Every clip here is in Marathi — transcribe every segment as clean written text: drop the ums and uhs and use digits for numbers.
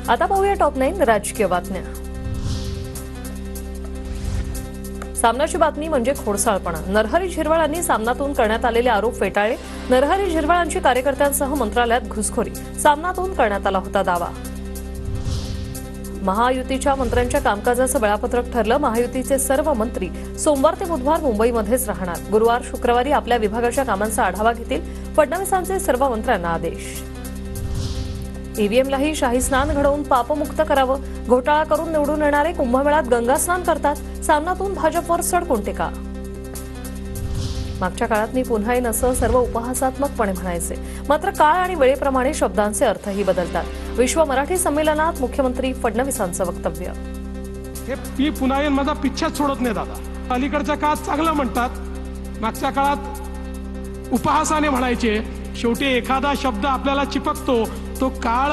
आता पाहूया टॉप 9 राजकीय बातम्या। सामनाची बातमी म्हणजे खोडसाळपणा। नरहरी झिरवाळांनी सामनातून करण्यात आलेले आरोप फेटाळले। नरहरी झिरवाळांची कार्यकर्त्यांसह मंत्रालयात घुसखोरी, सामनातून करण्यात आला होता दावा। महायुतीच्या मंत्र्यांच्या कामकाजाचं वेळापत्रक ठरलं। महायुतीचे सर्व मंत्री सोमवार ते बुधवार मुंबईमध्येच राहणार। गुरुवार शुक्रवारी आपल्या विभागाच्या कामांचा आढावा घेतील फडणवीसांचे सर्व मंत्र्यांना आदेश। ईव्हीएमलाही शाही स्नान घडवून पापमुक्त करावं। घोटाळा करून निवडून येणारे कुंभमेळ्यात गंगा स्नान करतात। सामनातून भाजपवर सडकून टीका। मागच्या काळात मी पुन्हा येईन असं सर्व उपहासात्मकपणे म्हणायचे, मात्र काळ आणि वेळेप्रमाणे शब्दांचे अर्थही बदलतात। विश्व मराठी संमेलनात मुख्यमंत्री फडणवीसांचं वक्तव्य। हे मी पुन्हा येईन माझा पिच्छाच सोडत नाही दादा। अलीकडच्या काळात चांगलं म्हणतात, मागच्या काळात उपहासाने म्हणायचे। शेवटी एखादा शब्द आपल्याला चिपकतो, तो काळ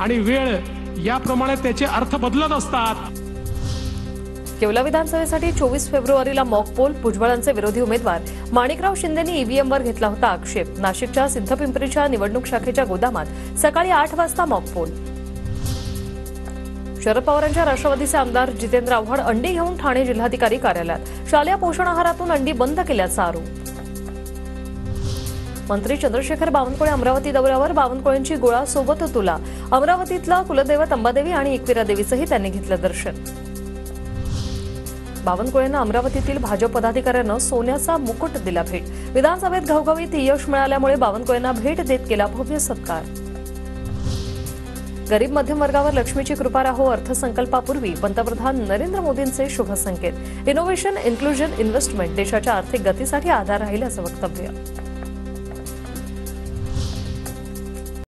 आणि वेळ याप्रमाणे त्याचे अर्थ बदलत असतात। येवला विधानसभेसाठी 24 फेब्रुवारीला मॉक पोल। भुजबळांचे विरोधी उमेदवार माणिकराव शिंदेंनी ईव्हीएमवर घेतला होता आक्षेप। नाशिकच्या सिद्धपिंपरीच्या निवडणूक शाखेच्या गोदामात सकाळी 8 वाजता मॉक पोल। शरद पवारांच्या राष्ट्रवादीचे आमदार जितेंद्र आव्हाड अंडी घेऊन ठाणे जिल्हाधिकारी कार्यालयात। शालेय पोषण आहारातून अंडी बंद केल्याचा आरोप। मंत्री चंद्रशेखर बावनकुळे अमरावती दौऱ्यावर। बावनकुळेंची गोळा सोबत तुला। अमरावतीतलं कुलदैवत अंबादेवी आणि एकविरा देवीचंही त्यांनी घेतलं दर्शन। बावनकुळेंना अमरावतीतील भाजप पदाधिकाऱ्यांना सोन्याचा मुकुट दिला भेट। विधानसभेत घवघवीत यश मिळाल्यामुळे बावनकुळेंना भेट देत केला भव्य सत्कार। गरीब मध्यम वर्गावर लक्ष्मीची कृपा राहो। अर्थसंकल्पापूर्वी पंतप्रधान नरेंद्र मोदींचे शुभ संकेत। इनोव्हेशन, इन्क्लुजन, इन्व्हेस्टमेंट देशाच्या आर्थिक गतीसाठी आधार राहील असं वक्तव्य।